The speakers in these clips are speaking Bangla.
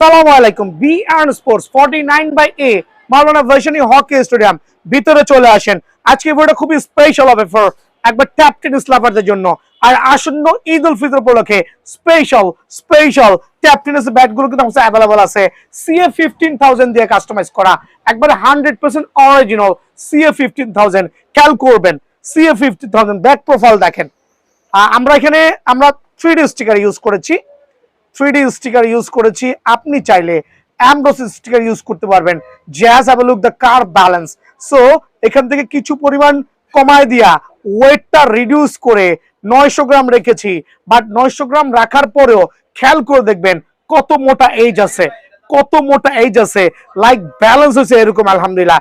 আসসালামু আলাইকুম। বি আর্ন স্পোর্টস 49/A মাওলানা ভার্সিটি হকি স্টেডিয়াম ভিতরে চলে আসেন। আজকে ভিডিওটা খুবই স্পেশাল হবে ফর একবার ট্যাপ টেনিস লাভারদের জন্য। আর আসন্ন ঈদ উল ফিতর উপলক্ষে স্পেশাল ট্যাপ টেনিস ব্যাটগুলো কিন্তু আমাদের অ্যাভেলেবল আছে। CA 15,000 দিয়ে কাস্টমাইজ করা একবার 100% অরিজিনাল CA 15,000। খেয়াল করবেন CA 15,000 ব্যাক প্রোফাইল দেখেন। আমরা 3D স্টিকার ইউজ করেছি। 3D স্টিকার ইউজ করেছি। আপনি চাইলে অ্যামবস স্টিকার ইউজ করতে পারবেন। Just have a look the car balance. So এখান থেকে কিছু পরিমাণ কমায় দিয়া ওয়েটটা রিডিউস করে 900 গ্রাম রেখেছি। বাট 900 গ্রাম রাখার পরেও খেয়াল করে দেখবেন কত মোটা এজ আছে, লাইক ব্যালেন্স হয়েছে এরকম। আলহামদুলিল্লাহ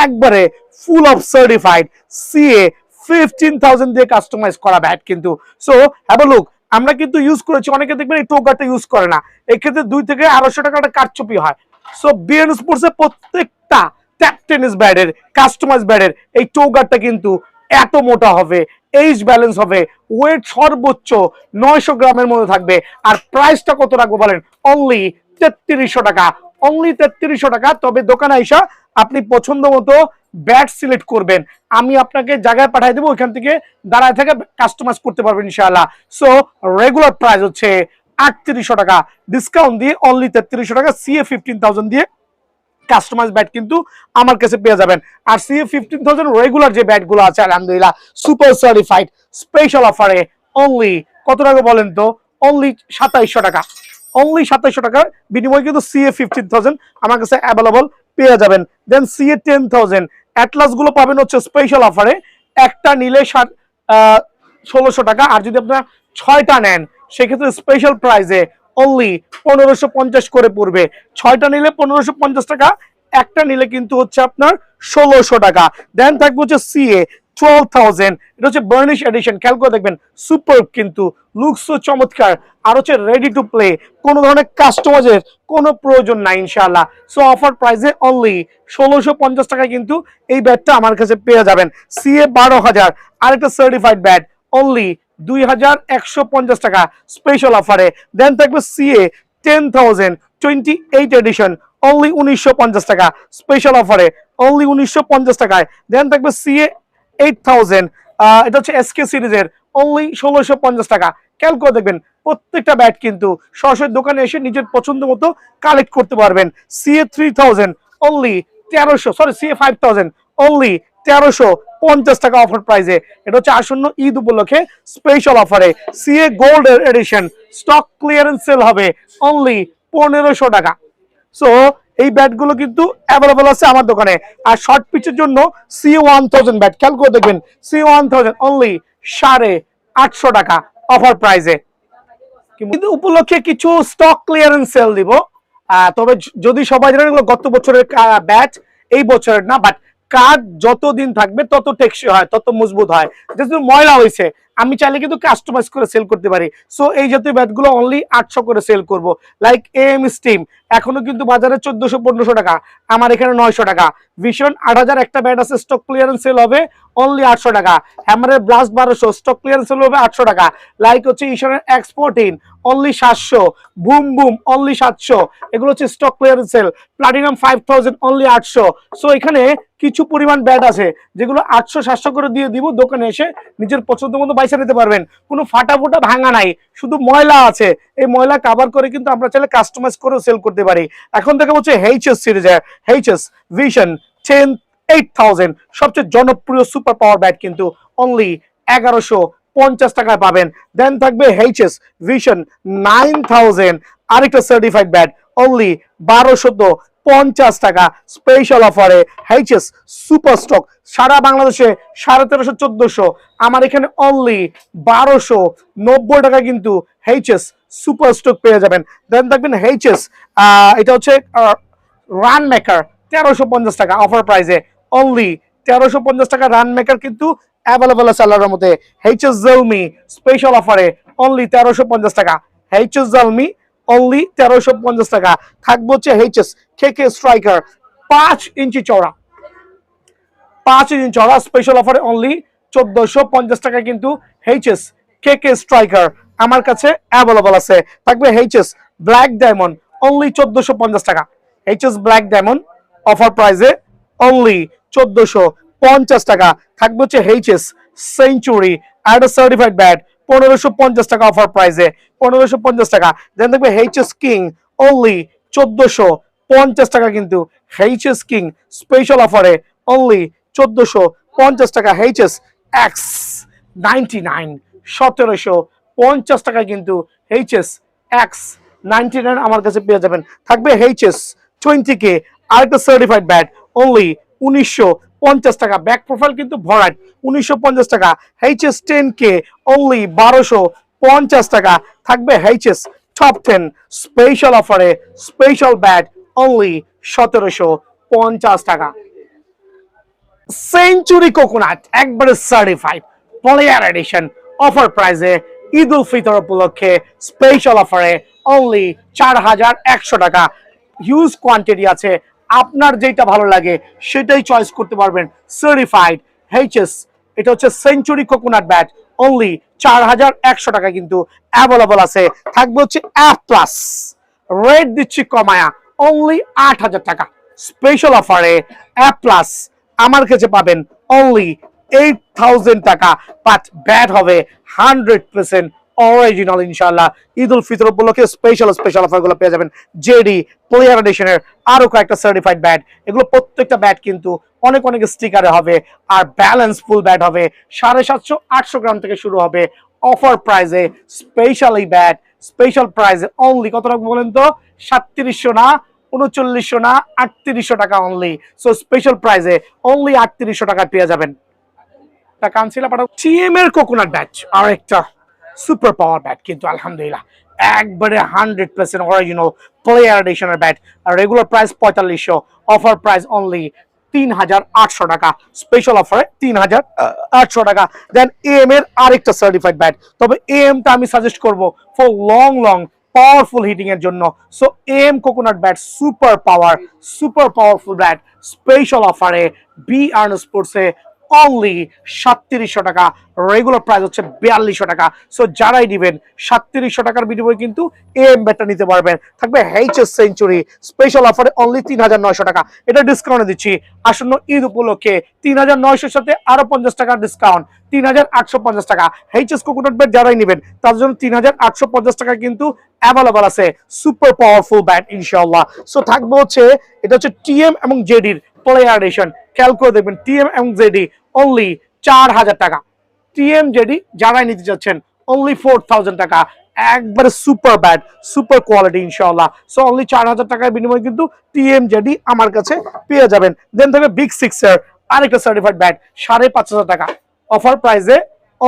একবারে ফুল অফ সার্টিফাইড CA 15,000 দিয়ে কাস্টমাইজ করা ব্যাট কিন্তু। So have a look. আমরা কিন্তু ইউজ করেছি, অনেকে দেখবেন এই টোগারটা ইউজ করে না, এক্ষেত্রে 2 থেকে 250 টাকা একটা কারচুপি হয়। সো বিএন স্পোর্টস এর প্রত্যেকটা ট্যাপ টেনিস ব্যাটের কাস্টমাইজ ব্যাটের এই টোগারটা কিন্তু এত মোটা হবে, এইজ ব্যালেন্স হবে, ওয়েট সর্বোচ্চ 900 গ্রামের মধ্যে থাকবে। আর প্রাইসটা কত রাখবো বলেন? অনলি 3300 টাকা। অনলি 3300 টাকা। তবে দোকানে আইসা আপনি পছন্দ মতো ব্যাট সিলেক্ট করবেন, আমি আপনাকে জায়গায় পাঠিয়ে দেবো, ওইখান থেকে দাঁড়ায় থেকে কাস্টমাইজ করতে পারবেন ইনশাআল্লাহ। সো রেগুলার প্রাইস হচ্ছে 3800 টাকা, ডিসকাউন্ট দিয়ে অনলি 3300 টাকা। CA 15,000 দিয়ে কাস্টমাইজ ব্যাট কিন্তু আমার কাছে পেয়ে যাবেন। আর CA 15,000 রেগুলার যে ব্যাটগুলো আছে আলহামদুলিল্লাহ সুপার সার্টিফাইড স্পেশাল অফারে অনলি কত টাকা বলেন তো? অনলি 2700 টাকা। অনলি 2700 টাকার বিনিময়ে কিন্তু CA 15,000 আমার কাছে অ্যাভেলেবল পেয়ে যাবেন। দেন CA 10,000 অ্যাটলাস গুলো পাবেন হচ্ছে স্পেশাল অফারে। একটা নিলে 1600 টাকা, আর যদি আপনারা 6টা নেন সেক্ষেত্রে স্পেশাল প্রাইসে অনলি 1550 করে পড়বে। 6টা নিলে 1550 টাকা, একটা নিলে কিন্তু হচ্ছে আপনার 1600 টাকা। দেন থাকবে হচ্ছে CA 12,000, এটা হচ্ছে বার্নিশ এডিশন। খেয়াল করে দেখবেন সুপার কিন্তু, লুকসও চমৎকার, আর হচ্ছে রেডি টু প্লে, কোনো ধরনের কাস্টমাইজের কোনো প্রয়োজন নাই ইনশাআল্লাহ। সো অফার প্রাইসে অনলি 1650 টাকায় কিন্তু এই ব্যাটটা আমার কাছে পেয়ে যাবেন। CA 12,000 আরেকটা সার্টিফাইড ব্যাট অনলি 2150 টাকা স্পেশাল অফারে। দেন থাকবে CA 10,000 28 এডিশন অনলি 1950 টাকা স্পেশাল অফারে, অনলি 1950 টাকায়। দেন থাকবে CA 8,000, এটা হচ্ছে SK সিরিজের, অনলি 1650 টাকা। খেয়াল করে দেখবেন প্রত্যেকটা ব্যাট কিন্তু সরাসরি দোকানে এসে নিজের পছন্দ মতো কালেক্ট করতে পারবেন। CA 3,000 অনলি 1300, CA 5,000 অনলি 1350 টাকা অফার প্রাইসে। এটা হচ্ছে আসন্ন ঈদ উপলক্ষে স্পেশাল অফারে। CA gold addition stock clearance sale হবে অনলি 1500 টাকা। সো এই ব্যাটগুলো কিন্তু অ্যাভেলেবল আছে আমার দোকানে। আর শর্ট পিচের জন্য CA 1000 ব্যাট, খেয়াল করে দেখবেন CA 1000 অনলি 850 টাকা অফার প্রাইসে। কিন্তু উপলক্ষে কিছু স্টক ক্লিয়ারেন্স সেল দিব। তবে যদি সবাই জানেন এগুলো গত বছরের ব্যাট, এই বছরের না, বাট কার্ড যতদিন থাকবে তত টেকসই হয়, তত মজবুত হয়। যেহেতু ময়লা হয়েছে আমি চাইলে কিন্তু কাস্টমাইজ করে সেল করতে পারি। সো এই জাতীয় ব্যাটগুলো অনলি 800 করে সেল করব। লাইক AM স্টিম এখনো কিন্তু বাজারে 1400-1500 টাকা, আমার এখানে 900 টাকা। ভিশন 8000 একটা ব্যাট আছে, স্টক ক্লিয়ারেন্স সেল হবে অনলি 800 টাকা। হ্যামারের ব্লাস্ট 1200 স্টক ক্লিয়ারেন্স সেল হবে 800 টাকা। লাইক হচ্ছে ঈশানের X14 only 700, boom boom only 700, এগুলো হচ্ছে stock clearance sale. Platinum 5000 only 800। So এখানে কিছু পরিমাণ ব্যাট আছে যেগুলো 800-700 করে দিয়ে দিব, দোকানে এসে নিজের পছন্দ মতো বাইসা নিতে পারবেন। কোনো ফাটা ফোটা ভাঙা নাই, শুধু ময়লা আছে, এই ময়লা কভার করে কিন্তু আমরা চাইলে কাস্টমাইজ করে সেল করতে পারি। এখন দেখা হচ্ছে HS সিরিজের HS ভিশন 8000 সবচেয়ে জনপ্রিয় সুপার পাওয়ার ব্যাট কিন্তু অনলি 1150 টাকায় পাবেন। দেন থাকবে HS ভিশন 9000 আরেকটা সার্টিফাইড ব্যাট অনলি 1250 টাকা স্পেশাল অফারে। HS সুপার স্টক সারা বাংলাদেশে 1350-1400, আমার এখানে অনলি 1290 টাকা কিন্তু HS সুপার স্টক পেয়ে যাবেন। দেন থাকবেন HS, এটা হচ্ছে রান মেকার 1350 টাকা অফার প্রাইসে, অনলি 1350 টাকা রান মেকার কিন্তু অ্যাভেলেবল আছে আল্লাহর রহমতে। HS জলমি স্পেশাল অফারে অনলি 1350 টাকা। HS জলমি অনলি 1350 টাকা। থাকবে হচ্ছে HS KK স্ট্রাইকার 5 ইঞ্চি চওড়া, 5 ইঞ্চি চওড়া স্পেশাল অফারে অনলি 1450 টাকা কিন্তু HS KK স্ট্রাইকার আমার কাছে অ্যাভেলেবল আছে। থাকবে HS ব্ল্যাক ডায়মন্ড অনলি 1450 টাকা। এইচএস ব্ল্যাক ডায়মন্ড অফার প্রাইসে অনলি 1450 টাকা। থাকবে হচ্ছে এইচএস সেঞ্চুরি আর সার্টিফাইড ব্যাট 1550 টাকা অফার প্রাইসে, 1550 টাকা। দেন দেখবে এইচএস কিং অনলি 1450 টাকা কিন্তু। এইচএস কিং স্পেশাল অফারে অনলি 1450 টাকা। এইচএস এক্স 99 1750 টাকা কিন্তু। এইচএস এক্স 99 আমার কাছে পেয়ে যাবেন। থাকবে এইচএস 20K আরেকটা সার্টিফাইড ব্যাট অনলি 1950 টাকা। ব্যাক প্রোফাইল কিন্তু ভরাট 1950 টাকা। এইচএস 10K অনলি 1250 টাকা। থাকবে এইচএস টপ 10 স্পেশাল অফারে স্পেশাল ব্যাট অনলি 1750 টাকা। সেঞ্চুরি কোকোনাট একবারে সার্টিফাইড প্লেয়ার এডিশন অফার প্রাইসে ঈদ উল ফিতর উপলক্ষে স্পেশাল অফারে অনলি 4100 টাকা। হিউজ কোয়ান্টিটি আছে, আপনার যেটা ভালো লাগে সেটাই চয়েস করতে পারবেন। সার্টিফাইড এইচএস, এটা হচ্ছে সেঞ্চুরি কোকোনাট ব্যাট অনলি 4100 টাকা কিন্তু অ্যাভেলেবল আছে। থাকবে হচ্ছে এফ প্লাস রেট দিচ্ছি কমায়া অনলি 8000 টাকা। স্পেশাল অফারে এফ প্লাস আমার কাছে পাবেন অনলি 8000 টাকা। বাট ব্যাট হবে 100% অরিজিনাল ইনশাআল্লাহ। ঈদ উল ফিতর উপলক্ষে স্পেশাল অফার গুলো পেয়ে যাবেন। জেডি প্লেয়ার এডিশনের আরো কয়েকটা সার্টিফাইড ব্যাট, এগুলো প্রত্যেকটা ব্যাট কিন্তু অনেক স্টিকারে হবে আর ব্যালেন্স ফুল ব্যাট হবে। 750-800 গ্রাম থেকে শুরু হবে অফার প্রাইজে স্পেশাল এই ব্যাট। স্পেশাল প্রাইজে অনলি কত টাকা বলেন তো? 3700 না, 3900 না, 3800 টাকা অনলি। সো স্পেশাল প্রাইজে অনলি 3800 টাকা পেয়ে যাবেন। কানসিলা পাঠাও। টিএম এর কোকোনাট ব্যাট আর একটা সুপার পাওয়ার ব্যাট কিন্তু আলহামদুলিল্লাহ একবারে 100% অরিজিনাল প্লেয়ার এডিশনের ব্যাট। আর regular price 4500, offer price only 3800 টাকা। স্পেশাল অফারে 3800 টাকা। দেন এম এর আরেকটা সার্টিফাইড ব্যাট, তবে এমটা আমি সাজেস্ট করব ফর লং পাওয়ারফুল হিটিং এর জন্য। So M coconut bat super powerful bat special অফারে বি আর্ন স্পোর্টসে অনলি 3700 টাকা। রেগুলার প্রাইস হচ্ছে 4200 টাকা। সো যারাই দিবেন 3700 টাকার বিনিময়ে কিন্তু এম ব্যাটটা নিতে পারবেন। থাকবে এইচএস সেঞ্চুরি স্পেশাল অফারে অনলি 3900 টাকা। এটা ডিসকাউন্টে দিচ্ছি আসন্ন ঈদ উপলক্ষে। 3900 সাথে আরো 50 টাকা ডিসকাউন্ট, 3850 টাকা। এইচএস কোকোনাট ব্যাট যারাই নেবেন তার জন্য 3850 টাকা কিন্তু অ্যাভেলেবল আছে সুপার পাওয়ারফুল ব্যাট ইনশাআল্লাহ। সো থাকবে হচ্ছে এটা হচ্ছে টিএম এবং জেডির প্লেয়ার এডিশন। খেয়াল করে দেখবেন টিএম এবং জেডি অনলি 4000 টাকা। টিএম জেডি যারাই নিতে যাচ্ছেন অনলি 4000 টাকা। একবারে সুপার ব্যাট সুপার কোয়ালিটি ইনশাআল্লাহ। সো অনলি 4000 টাকার বিনিময়ে কিন্তু টিএম জেডি আমার কাছে পেয়ে যাবেন। দেন থাকবে বিগ সিক্সের আরেকটা সার্টিফাইড ব্যাট 5500 টাকা। অফার প্রাইসে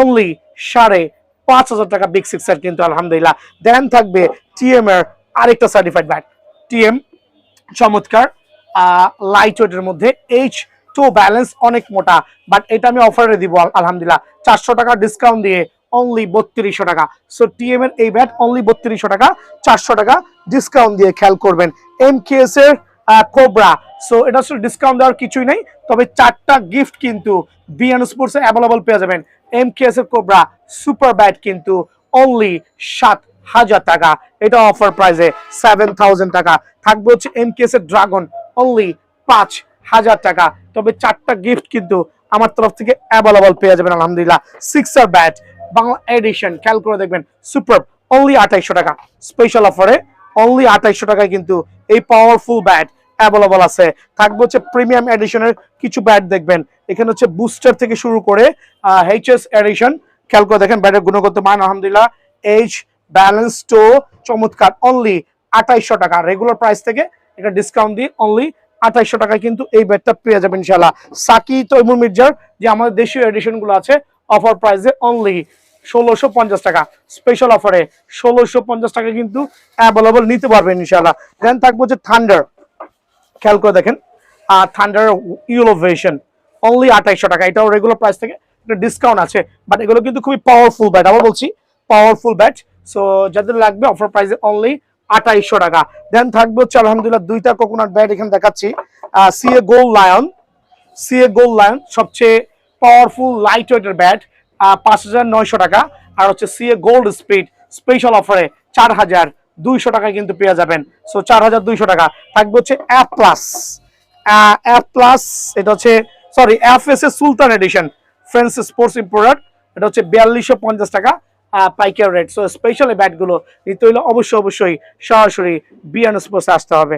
অনলি 5500 টাকা বিগ সিক্সের কিন্তু আলহামদুলিল্লাহ। দেন থাকবে টিএম এর আরেকটা সার্টিফাইড ব্যাট। টিএম চমৎকার লাইট ওয়েটের মধ্যে H2 ব্যালেন্স অনেক মোটা, বাট এটা আমি অফারে দিব আলহামদুলিল্লাহ 400 টাকা ডিসকাউন্ট দিয়ে অনলি 3200 টাকা। সো টিএম এর এই ব্যাট অনলি 3200 টাকা, 400 টাকা ডিসকাউন্ট দিয়ে। খেয়াল করবেন এমকেএস এর কোবরা। সো এটা আসলে ডিসকাউন্ট দেওয়ার কিছুই নেই, তবে 4টা গিফট কিন্তু বিএন স্পোর্টসে অ্যাভেলেবল পেয়ে যাবেন। এমকেএস এর কোবরা সুপার ব্যাট কিন্তু অনলি 7000 টাকা। এটা অফার প্রাইসে 7000 টাকা। থাকবে হচ্ছে এমকেএস এর ড্রাগন অনলি 5000 টাকা। তবে 4টা গিফট কিন্তু আমার তরফ থেকে অ্যাভেলেবল পেয়ে যাবেন আলহামদুলিল্লাহ। সিক্সার ব্যাট বাংলা এডিশন খেয়াল করে দেখবেন সুপার অনলি 2800 টাকা। স্পেশাল অফারে অনলি 2800 টাকায় কিন্তু এই পাওয়ারফুল ব্যাট অ্যাভেলেবল আছে। থাকবে হচ্ছে প্রিমিয়াম এডিশনের কিছু ব্যাট দেখবেন, এখানে হচ্ছে বুস্টার থেকে শুরু করে এইচএস এডিশন। খেয়াল করে দেখেন ব্যাটের গুণগত মান আলহামদুলিল্লাহ এইচ ব্যালেন্স টো চমৎকার। অনলি 2800 টাকা রেগুলার প্রাইস থেকে এটা ডিসকাউন্ট দিয়ে অনলি 2800 টাকায় কিন্তু এই ব্যাটটা পেয়ে যাবেন ইনশাআল্লাহ। সাকি তৈমুর মির্জার যে আমাদের দেশীয় এডিশন গুলো আছে অফার প্রাইসে অনলি 1650 টাকা। স্পেশাল অফারে 1650 টাকা কিন্তু অ্যাভেলেবল নিতে পারবেন ইনশাআল্লাহ। দেন থাকবে হচ্ছে থান্ডার। খেয়াল করে দেখেন থান্ডার ইয়েলো ভার্সন অনলি 2800 টাকা। এটাও রেগুলার প্রাইস থেকে একটা ডিসকাউন্ট আছে, বাট এগুলো কিন্তু খুবই পাওয়ারফুল ব্যাট। আবার বলছি পাওয়ারফুল ব্যাট। সো যাদের লাগবে অফার প্রাইসে অনলি 2800 টাকা। দেন থাকবে হচ্ছে আলহামদুলিল্লাহ দুইটা কোকোনাট ব্যাট এখানে দেখাচ্ছি। সিএ গোল্ড লায়ন সবচেয়ে পাওয়ারফুল লাইট ওয়েটের ব্যাট 5900 টাকা। আর হচ্ছে সিএ গোল্ড স্পিড স্পেশাল অফারে 200 টাকায় কিন্তু পেয়ে যাবেন। সো 4200 টাকা। থাকবে হচ্ছে এফ প্লাস, এটা হচ্ছে সরি এফএস এর সুলতান এডিশন ফ্রেন্স স্পোর্টস ইম্পোর্টার, এটা হচ্ছে 4250 টাকা পাইকারি রেট। সো স্পেশাল ব্যাট গুলো নিতে হলে অবশ্যই সরাসরি বিয়ান স্পোর্টস আসতে হবে।